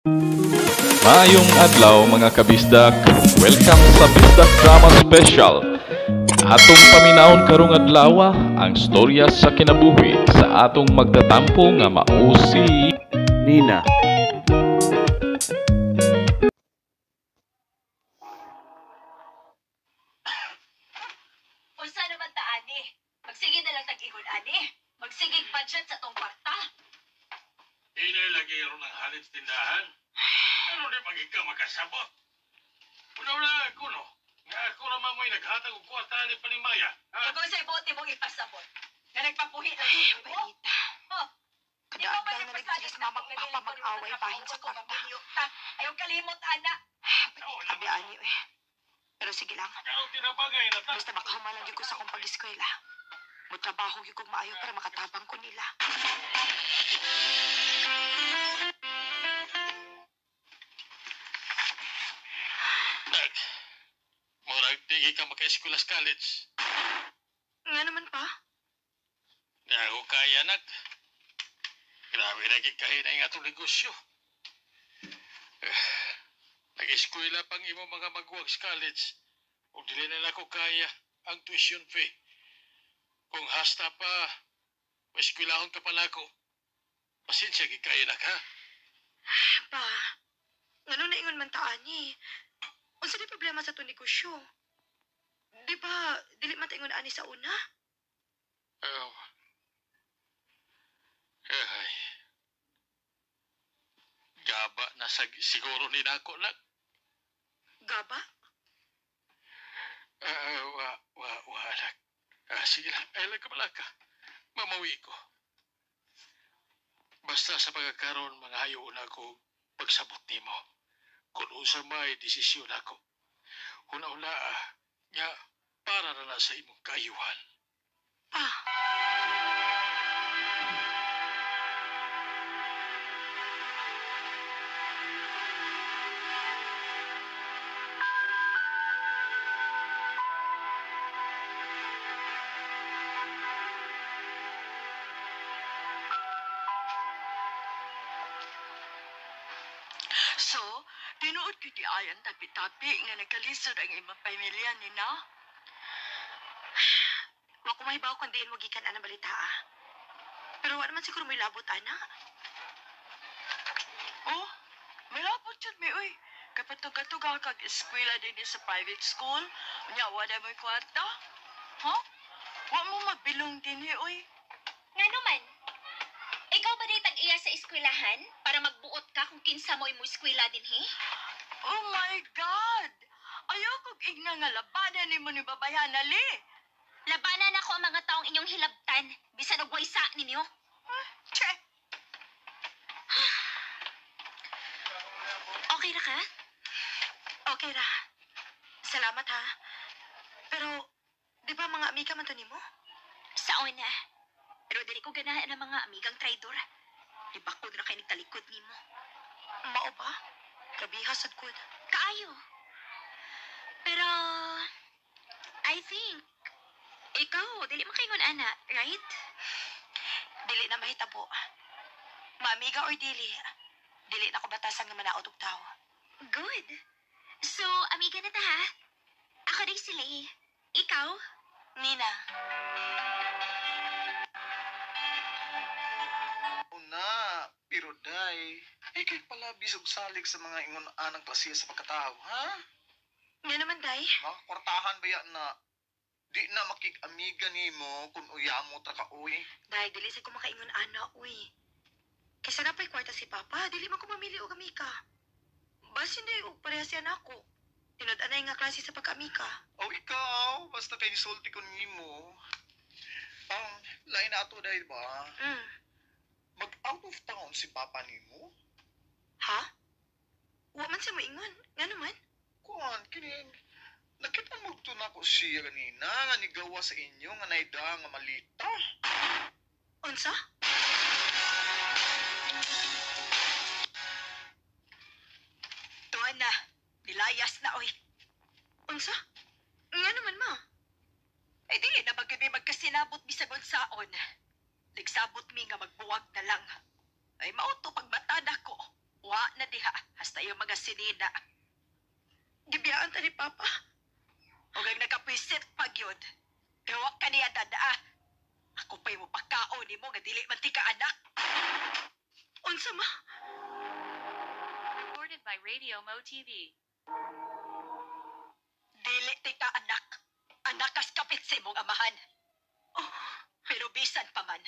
Maayong adlaw mga kabisdak. Welcome sa Bisdak Drama Special. Atong paminahon karong adlaw ang storya sa kinabuhi sa atong magtatampo nga mao si Nina. Unsa naman ta ani? Magsige na lang tag-ingon ani. Magsigig budget sa tong kwarta. Ilay lagi ron ang halit sa tindahan. Ano di pag ikaw makasabot? Una-una ako no. Nga ako naman mo'y naghatag og kwarta ni Panimaya. Ha? Ikaw sa bote mong ipasabot. Nga nagpapuhi lang dito. Balita. Oh. Kadaan na nagsila sa mamang papa mag-away bahin sa kwarta. Ayaw kalimot, ana. Balita, biani eh. Pero sige lang. Ikaw tinabagay na ta. Basta makahumalang yun ko sa kong pag-eskwela. Mutrabaho yun kong maayo para makatabang ko nila. Nag, murag di ka maka-eskwela sa college. Nga naman pa. Nga ako kaya nag. Grabe na kikahinay nga itong negosyo. Nag-eskwela pang imo mga magwag sa college. Kung dili na ako kaya ang tuition fee. Kung hasta pa, eskwelahon ka pala ko. Pasensya kikaya na ka. Pa, ngano na ingon man taan ni. Unsa di problema sa to negosyo? Di ba, dili man ta ingon ani sa una? Oh. Ay. Gaba na siguro ni nako na. Gaba? Wala. Sige lang. Ay lang ka pala ka. Mamawi ko. Basta sa pagkakaroon, mga hayo na ko pagsabot ni mo. Kung usa may desisyon ako. Una-una, nga, para na sa imong kaayuhan. Pa. So, tinuod ko di ayan tapi-tapi nga nagkalisod ang imong pamilya ni na? Wa ko mahibaw kung diin mo gikan ana balita ah. Pero wa naman siguro may labot ana. Oh, may labot yun, may uy. Kapatug-tugal kag eskwela din sa private school. Nya, wala mo'y kwarta? Ha? Wa mo magbilong din uy. Nga naman. Ikaw ba ditag iya sa eskwelahan para magbuot ka kung kinsa mo imo eskwela din he? Oh my God! Ayaw kong igna nga labanan ni mo ni babayan ali. Labanan ako ang mga taong inyong hilabtan bisan og waysa ninyo. Che! Okay ra ka? Okay ra. Salamat ha. Pero, di ba mga amiga man to nimo? Sa una. Pero dili ko ganahan ng mga amigang traidor. Ibakod na kay nagtalikod nimo. Mao ba? Grabiha sad gud. Kaayo. Pero, I think, ikaw, dili makaingon ana, right? Dili na mahitabo. Maamiga or dili na ko batasan nga manaot og tawo. Good. So, amiga na ta ha? Ako din sila eh. Ikaw? Nina, Una, pero day, ikay pala bisog salig sa mga ingon anang klase sa pagkatao, ha? nga naman day. Makakwartahan ba yan na di na makig-amiga nimo kung uyamo ta ka uy? Day, dili sa ko makaingon ana, uy. Kaysa na pa'y kwarta si Papa, dili man ko mamili og amika. Bas hindi og pareha siya nako. Tinod-anay nga klase sa pagka-amika. O ikaw, basta kay nisulti ko nimo. Lain na ato day ba? Mag-out of town si Papa nimo? Ha? Wa man sa moingon. Nga naman? Kuan, kining nakita mo to na ko siya kanina nga nigawa sa inyo nga naida nga malita. Unsa? Tuan na. Nilayas na oy. Unsa? Nga naman ma. Ay dili na magkami magkasinabot bisag unsaon. Nagsabot mi nga magbuwag na lang. Ay mauto pagbatad ako. Wa na diha, hasta yung mga sinina. Gibiyaan ta ni Papa. Huwag ang nakapisit pag yun. Gawa ka niya dadaa. Ako pa'y mo pagkaon ni mo nga dili man ti ka anak. Unsa ma? Recorded by Radio Mo TV. Dili ti ka anak. Anak kas kapit sa imong amahan. Oh, pero bisan pa man,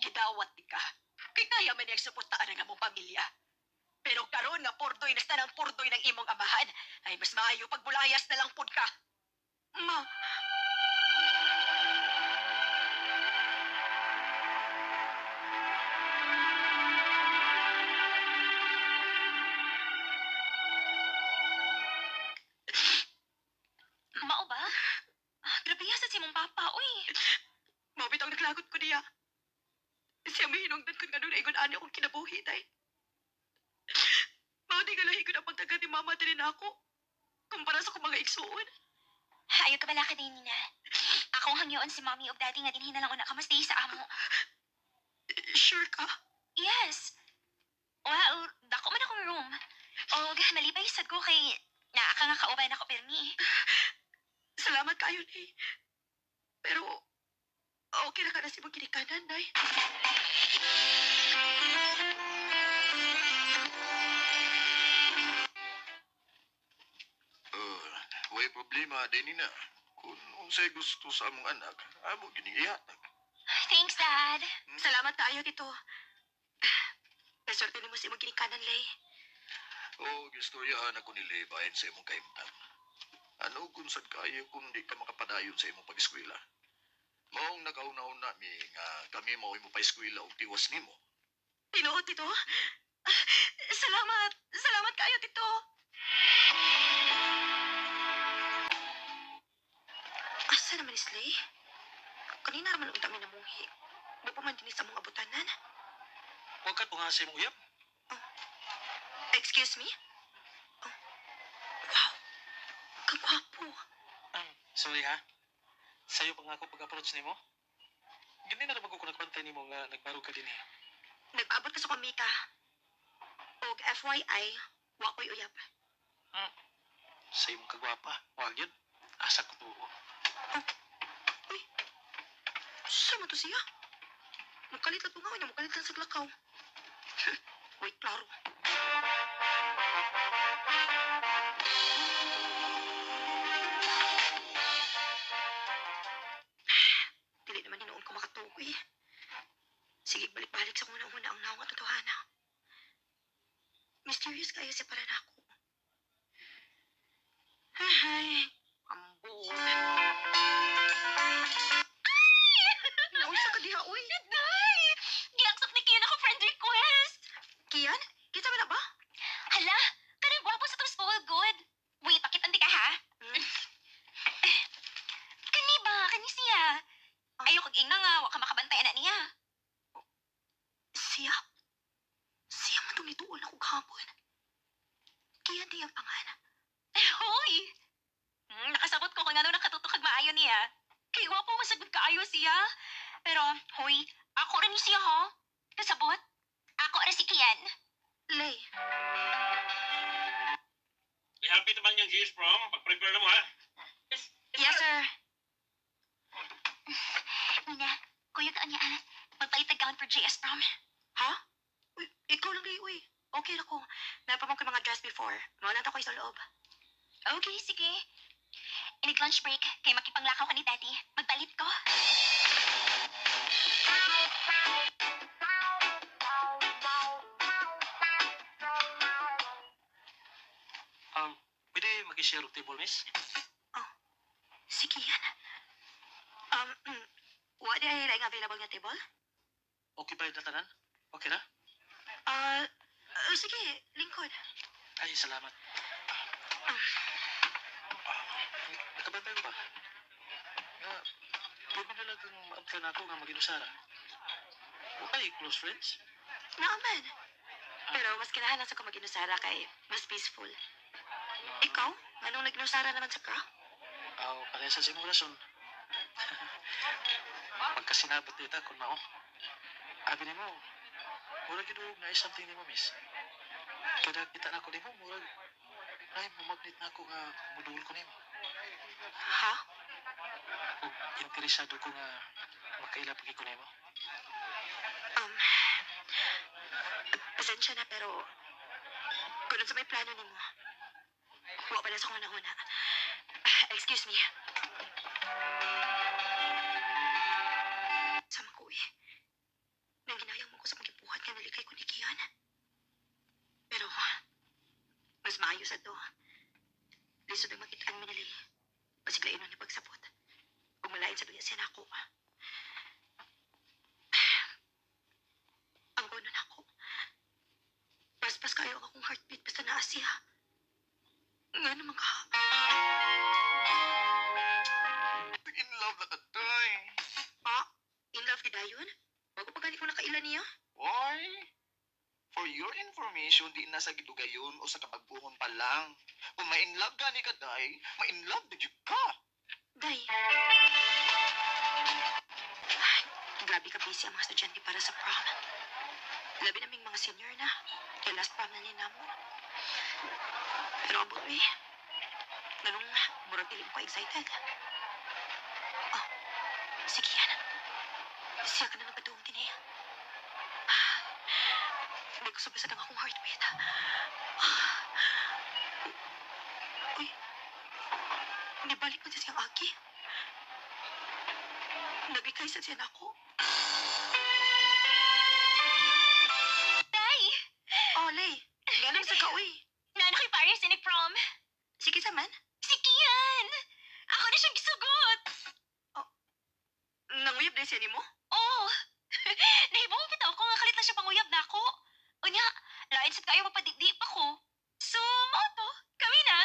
gidawat ti ka. Kay kaya man yung suportaan ang among pamilya. Pero karon nga pordoy na sa ng pordoy ng imong amahan, ay mas maayo pagbulayas na lang pod ka. Ma, Mao ba? Grabe sa si mong papa, uy. mao bitaw naglagot ko niya. Siya may hinungdan ko nga nung naigon ani akong kinabuhi, tay. Mao di nga lahi ko na pagtagan ni Mama din ako. Kumpara sa kong mga igsuon. Ayaw ka bala ka din, Nina. Akong hangyoon si mommy o daddy nga dinhin na lang una ka mas sa amo. Sure ka? Yes. Well, dako man akong room. O, nalipay sad ko kay naaka nga kauban ako pirmi. Salamat kayo, Nay. Pero, okay na ka na si mong kinikanan, Nay. Way problema din na. Kung unsay gusto sa among anak, amo giniihatag. Thanks, Dad. Salamat kayo dito. Nasorte ni mo si mong kinikanan, Lay. O, gistoryahan ako nila bayan sa imong kaimtan. Ano kung sad kayo kung di ka makapadayon sa imong pag-eskwela? Maong nakauna-una mi nga kami mao imo pa-eskwela og tiwas nimo. Tinuot, Tito. Salamat. Salamat kayo, Tito. Asa naman is Lay? Kanina naman unta mi namuhi. Di pa man din sa mong abutanan. Huwag ka tungasay mong uyab. Excuse me? Oh. Wow. Kagwapo. Sorry ha. Sa'yo pa nga ako pag-approach ni mo. Gandi na naman ko nagpantay ni mo nga nagbarog ka din eh. Nag-abot ka sa komika. Og FYI, wakoy uyab. Sa'yo mong kagwapa. Huwag yun. Asa ko tuo. Uy, sama to siya? Magkalit lang tungaw niya, magkalit lang sa glakaw. Wait, klaro. Dili naman ni noon ko makatukoy. Sige, balik-balik sa una-una ang naong at totohanan. Mysterious kayo siya para na ako. Ay, ambo. Nausa ka diha, uy. Day! Giaksak ni Kian ako friend request. Kian? Kita mo na ba? Hala, kanang gwapo sa tong spoil good. Wait, pakit andi ka ha? Kani ba? Kani siya? Ayaw kag ingna nga, wa ka makabantay na niya. Siya? Siya man itong nituon ako kahapon. Kian di ang pangalan. Hoy! Nakasabot ko kung ano nakatutok kag maayo niya. Kay gwapo masagod kaayo siya. Pero, hoy, ako rin siya ha? Kasabot? Ako rin si Kian. Lay, Happy naman yung GS prom. Pag-prepare na mo ha. yes sir. Nina, kuya ka niya magpalit tag gown for JS prom. Ha? Uy, ikaw lang lay, uy. Okay na ko. Napamang ko yung mga dress before. Maunat ako sa loob. Okay, sige. Inig lunch break, kay makipanglakaw ka ni Daddy. Magpalit ko. Pwede mag-share og table, miss? Sige yan. What di ay like available nga table? Okay ba yung tanan? Okay na? Sige, lingkod. Ay, salamat. Nakabantay mo ba? Nga, pwede na lang kang maabtan ako nga mag-inusara. Okay, close friends? Naaman. Pero mas kinahanan sa ko mag-inusara kay mas peaceful. Ikaw? Anong nag-inusara naman sa ka? Parehas sa imong rason. Pagkasinabot dito kung mao. Abi ni mo, wala ginuog na something ni mo, miss. Kada kita na ko nimo, murag ay mamagnet na ako nga mudul ko nimo. Ha? Ug interesado ko nga makaila pagi ko nimo. Pasensya na pero kung sa may plano nimo, huwag pa na sa kong una. Excuse me. Sama ko eh. Nang ginayang mo ko sa pagibuhat nga nalikay ko ni Kian. Pero, mas maayos sa to. Lisod ang makitaan mi nila. Pasiglain nun ni pagsapot. Kung malain sa duya siya na ako. Ang gonon ako. Paspas kayo akong heartbeat basta naa siya. Nga naman ka. In love na ka, day. In love kita yun? Bago pa gani ko nakailan niya? Why? For your information, di na sa gidugayon o sa kapagbuhon pa lang. Kung ma-in love gani ka, day, ma-in love na gyud ka. Day. Grabe ka busy ang mga estudyante para sa prom. Labi naming mga senior na. Kaya last prom na nila mo. Pero abot mo eh. Ganun nga, murag piling ko excited. Oh, sige yan. Siya ka na nagpatuong din eh. Hindi ko sabasag ang akong heartbeat. Uy, hindi balik mo siya siyang aki. Naglikay sa siya na ako. Day! Oh, Lay. Ganun sa ka, uy. Nana kay Paris ni prom. Sige sa man. Si Kian! Ako na siyang gisugot! Nanguyab din siya ni mo? Oh! Nahibong kita ako nga kalit na siya panguyab na ako. Unya, lain sa kayo mapadikdi pa ko. So, mao to. Kami na.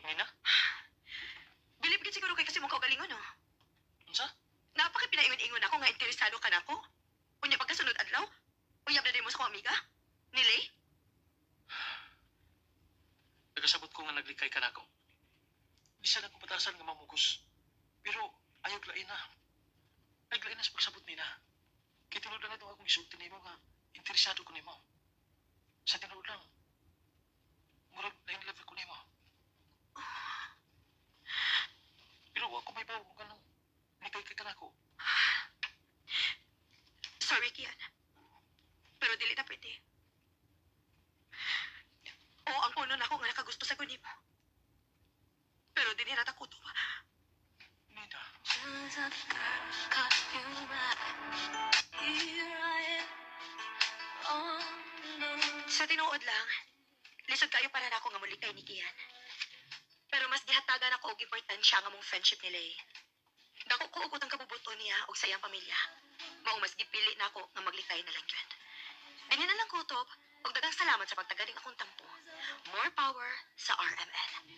Nina? Bilib ka siguro kay kasi mong kaugalingon, no? Unsa? Napakipinaingon-ingon ako nga interesado ka na ako. Unya pagkasunod adlaw, uyab na din mo sa kong amiga? Ni Lay? Nagasabot ko nga naglikay ka na ako. Isa na ko patasan nga mamugos. Pero ayaw lain na. Naglain na sa pagsabot nila. Kaya tinuod lang itong akong isulti nimo nga interesado ko nimo. Sa tinuod lang. Murag na in love ko nimo. Pero ako may bawa kung anong nikay ka na ako. Sorry, Kian. Pero dili na pwede. Oo, ang puno na ako nga nakagusto sa kunin mo. Pero di nila takuto. Nina. Sa tinuod lang, lisod kayo para na ako nga mulikay ni Kian. Pero mas gihatagan ako og importansya nga mong friendship nila eh. Dako ko ugot ang kabubuto niya og sa iyang pamilya. Mao mas gipili na ako nga maglikay na lang yun. Dini na lang kutob, og daghang salamat sa pagtagaling akong tampo. More power sa RMN.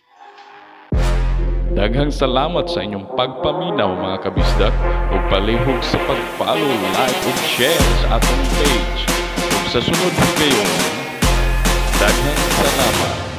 Daghang salamat sa inyong pagpaminaw mga kabisdak ug palihog sa pag-follow, like ug share sa atong page. Ug sa sunod video, daghang salamat.